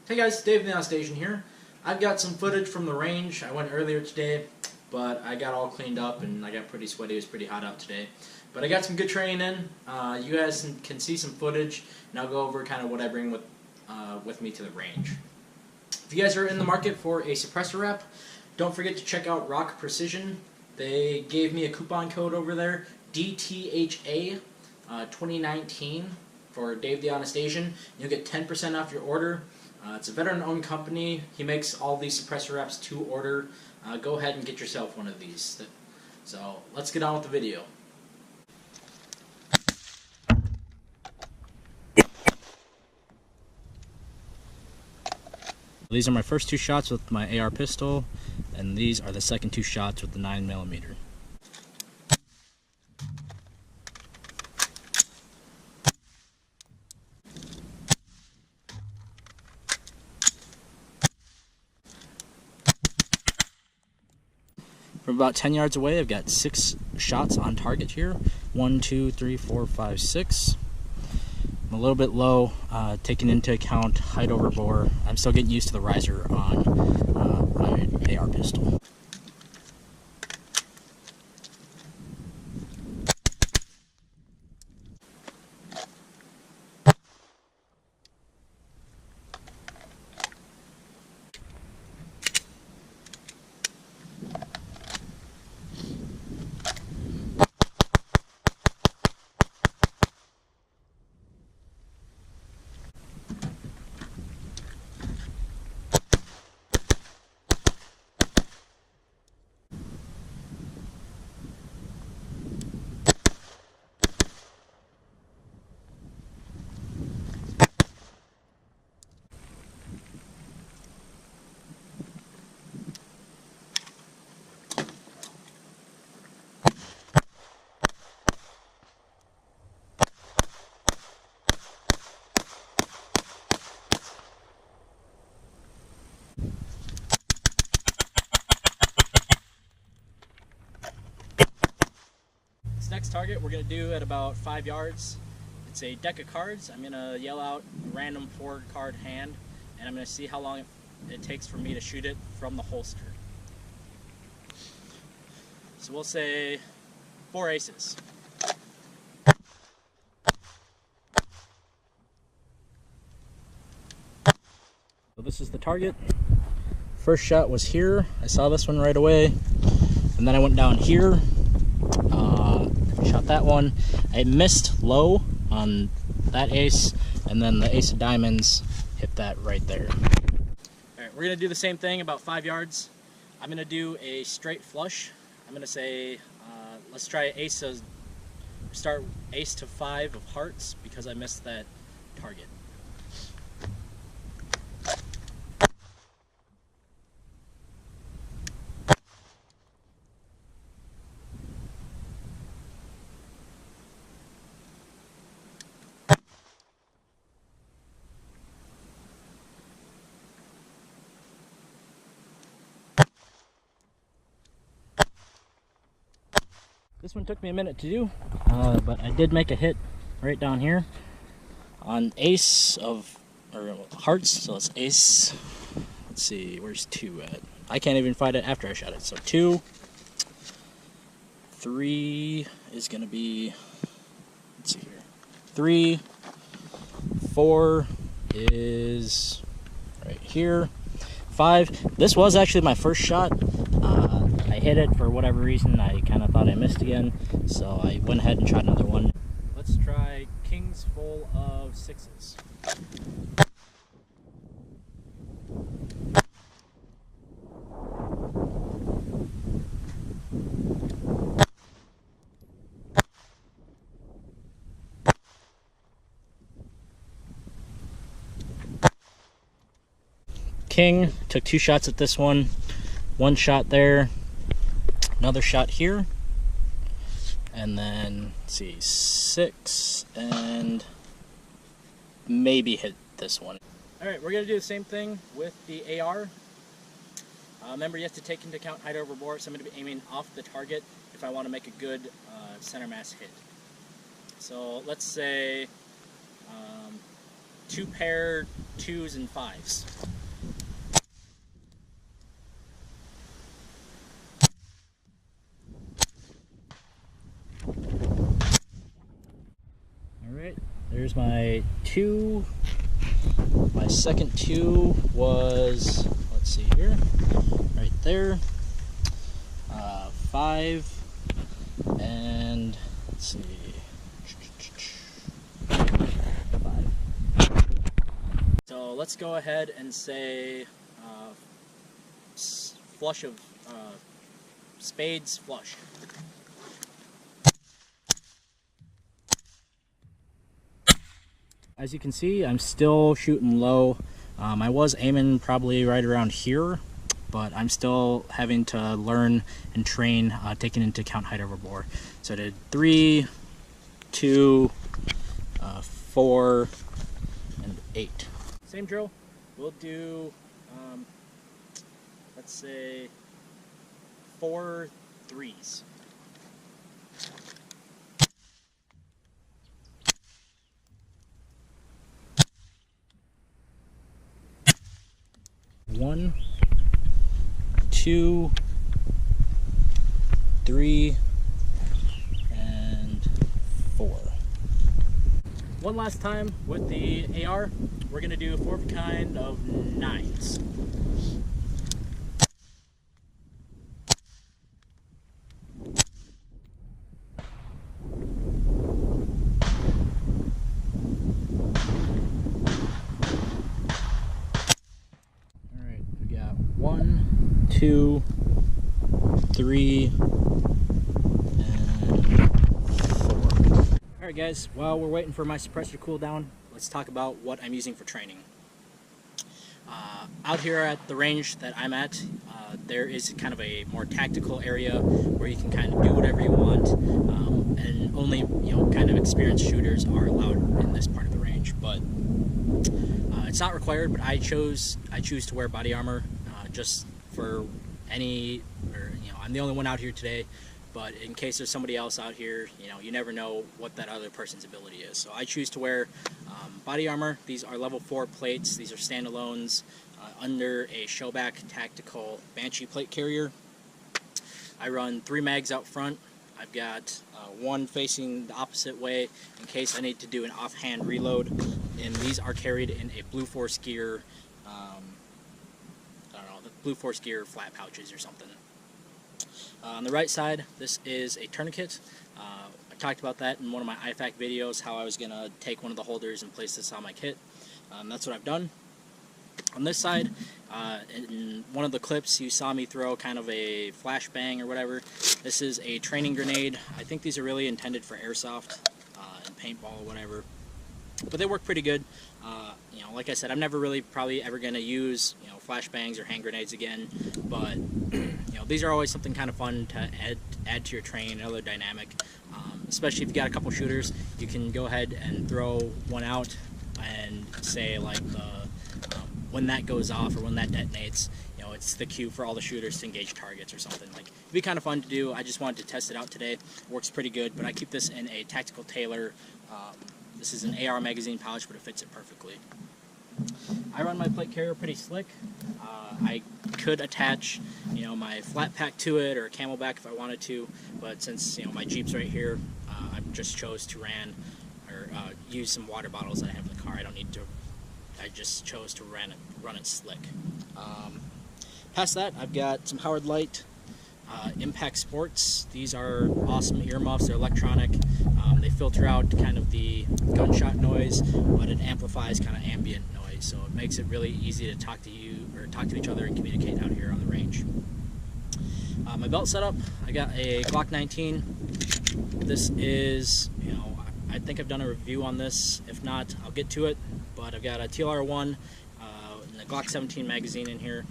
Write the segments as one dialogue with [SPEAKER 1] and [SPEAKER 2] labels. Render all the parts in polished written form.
[SPEAKER 1] Hey guys, Dave the Station here. I've got some footage from the range. I went earlier today, but I got all cleaned up and I got pretty sweaty. It was pretty hot out today. But I got some good training in. You guys can see some footage, and I'll go over kind of what I bring with me to the range. If you guys are in the market for a suppressor rep, don't forget to check out Rock Precision. They gave me a coupon code over there, DTHA 2019 for Dave the Honest Asian. You'll get 10% off your order. It's a veteran-owned company. He makes all these suppressor reps to order. Go ahead and get yourself one of these. So let's get on with the video. These are my first two shots with my AR pistol, and these are the second two shots with the 9mm. From about 10 yards away, I've got 6 shots on target here. 1, 2, 3, 4, 5, 6. I'm a little bit low, taking into account height over bore. I'm still getting used to the riser on my AR pistol. This next target we're going to do at about 5 yards. It's a deck of cards. I'm going to yell out a random 4-card hand, and I'm going to see how long it takes for me to shoot it from the holster. So we'll say 4 aces. So this is the target. First shot was here. I saw this one right away, and then I went down here. Shot that one. I missed low on that ace, and then the ace of diamonds hit that right there. Alright, we're going to do the same thing about 5 yards. I'm going to do a straight flush. I'm going to say, let's try start ace to 5 of hearts because I missed that target. This one took me a minute to do, but I did make a hit right down here on ace of hearts. So it's ace. Let's see, where's 2 at? I can't even find it after I shot it. So 2, 3 is gonna be. Let's see here. 3, 4 is right here. 5. This was actually my first shot. I hit it for whatever reason. I kind of thought I missed again, so I went ahead and tried another one. Let's try kings full of 6s. King, took 2 shots at this one. 1 shot there, another shot here, and then let's see, 6, and maybe hit this one. Alright, we're going to do the same thing with the AR. Remember, you have to take into account height over bore, so I'm going to be aiming off the target if I want to make a good center mass hit. So let's say 2 pair 2s and 5s. Alright, there's my 2. My second 2 was, let's see here, right there. 5, and let's see, 5. So let's go ahead and say flush of spades flush. As you can see, I'm still shooting low. I was aiming probably right around here, but I'm still having to learn and train, taking into account height over bore. So I did 3, 2, 4, and 8. Same drill. We'll do, let's say, 4 3s. One, 2, 3, and 4. One last time with the AR, we're going to do 4 of a kind of 9s. Alright, we got 1, 2, 3, and 4. Alright guys, while we're waiting for my suppressor to cool down, let's talk about what I'm using for training. Out here at the range that I'm at, there is kind of a more tactical area where you can kind of do whatever you want, and only kind of experienced shooters are allowed in this part of the range. But it's not required. But I choose to wear body armor just for any, I'm the only one out here today. But in case there's somebody else out here, you never know what that other person's ability is. So I choose to wear body armor. These are level 4 plates. These are standalones under a Showback Tactical Banshee plate carrier. I run 3 mags out front. I've got one facing the opposite way in case I need to do an offhand reload. And these are carried in a Blue Force Gear, I don't know, the Blue Force Gear flat pouches or something. On the right side, this is a tourniquet. I talked about that in one of my IFAK videos, how I was going to take one of the holders and place this on my kit. That's what I've done. On this side, in one of the clips you saw me throw kind of a flashbang or whatever. This is a training grenade. I think these are really intended for airsoft and paintball or whatever. But they work pretty good. Like I said, I'm never really probably ever going to use flashbangs or hand grenades again, but these are always something kind of fun to add to your training, another dynamic. Especially if you got a couple shooters, you can go ahead and throw one out and say like when that goes off or when that detonates, it's the cue for all the shooters to engage targets or something. Like, it'd be kind of fun to do. I just wanted to test it out today. It works pretty good, but I keep this in a Tactical Tailor. This is an AR magazine pouch, but it fits it perfectly. I run my plate carrier pretty slick. I could attach, my flat pack to it or a Camelback if I wanted to, but since my Jeep's right here, I just chose to use some water bottles that I have in the car. I don't need to. I just chose to run it slick. Past that, I've got some Howard Light Impact Sports. These are awesome earmuffs. They're electronic. They filter out kind of the gunshot noise, but it amplifies kind of ambient noise, so it makes it really easy to talk to each other and communicate out here on the range. My belt setup, I got a Glock 19. This is, I think I've done a review on this. If not, I'll get to it. But I've got a TLR1 and a Glock 17 magazine in here.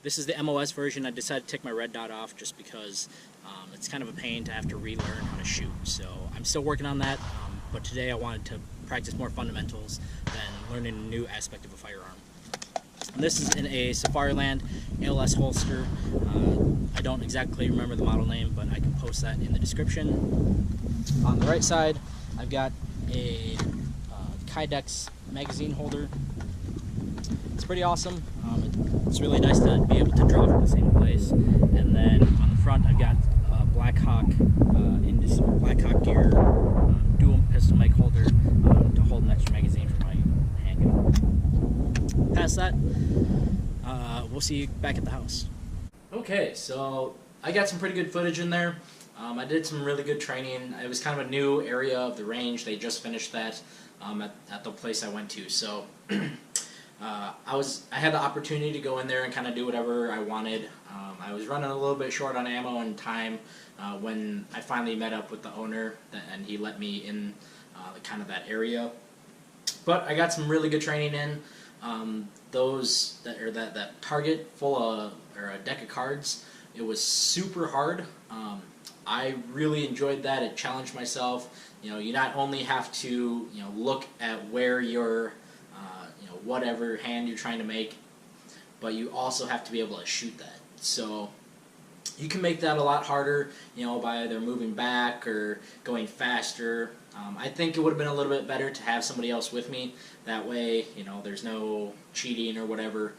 [SPEAKER 1] This is the MOS version. I decided to take my red dot off just because it's kind of a pain to have to relearn how to shoot. So I'm still working on that, but today I wanted to practice more fundamentals than learning a new aspect of a firearm. And this is in a Safariland ALS holster. I don't exactly remember the model name, but I can post that in the description. On the right side, I've got a Kydex magazine holder. It's pretty awesome. It's really nice to be able to drop in the same place. And then on the front, I've got Blackhawk gear dual pistol mag holder to hold an extra magazine for my handgun. Past that, we'll see you back at the house. Okay, so I got some pretty good footage in there. I did some really good training. It was kind of a new area of the range. They just finished that at the place I went to. So I had the opportunity to go in there and kind of do whatever I wanted. I was running a little bit short on ammo and time when I finally met up with the owner, and he let me in kind of that area. But I got some really good training in. That target full of, or a deck of cards, it was super hard. I really enjoyed that. It challenged myself. You not only have to look at where your whatever hand you're trying to make, but you also have to be able to shoot that. So you can make that a lot harder, by either moving back or going faster. I think it would have been a little bit better to have somebody else with me. That way, there's no cheating or whatever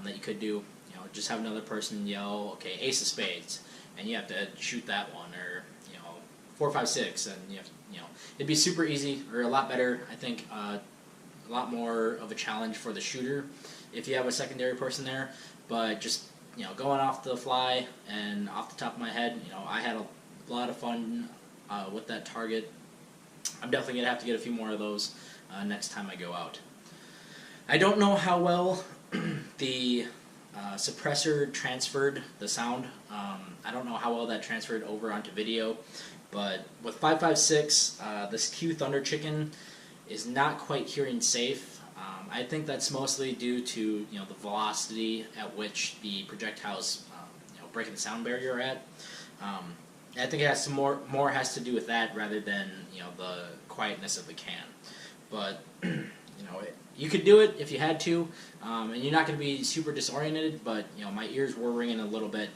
[SPEAKER 1] that you could do. Just have another person yell, okay, ace of spades, and you have to shoot that one, or 4, 5, 6, and it'd be super easy, or a lot better. I think a lot more of a challenge for the shooter if you have a secondary person there. But just going off the fly and off the top of my head, I had a lot of fun with that target. I'm definitely gonna have to get a few more of those next time I go out. I don't know how well the suppressor transferred the sound. I don't know how well that transferred over onto video, but with 5.56, this Q Thunder Chicken is not quite hearing safe. I think that's mostly due to the velocity at which the projectiles breaking the sound barrier at. I think it has more has to do with that rather than the quietness of the can. But you could do it if you had to, and you're not going to be super disoriented. But my ears were ringing a little bit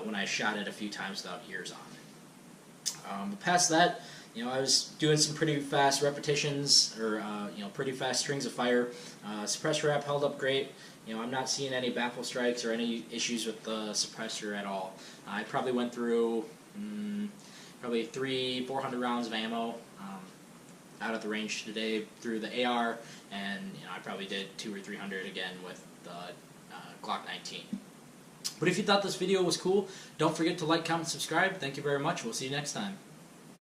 [SPEAKER 1] when I shot it a few times without ears on. But past that, I was doing some pretty fast repetitions, or pretty fast strings of fire. Suppressor wrap held up great. I'm not seeing any baffle strikes or any issues with the suppressor at all. I probably went through probably 300-400 rounds of ammo out at the range today through the AR, and I probably did 200 or 300 again with the Glock 19. But if you thought this video was cool, don't forget to like, comment, subscribe. Thank you very much. We'll see you next time.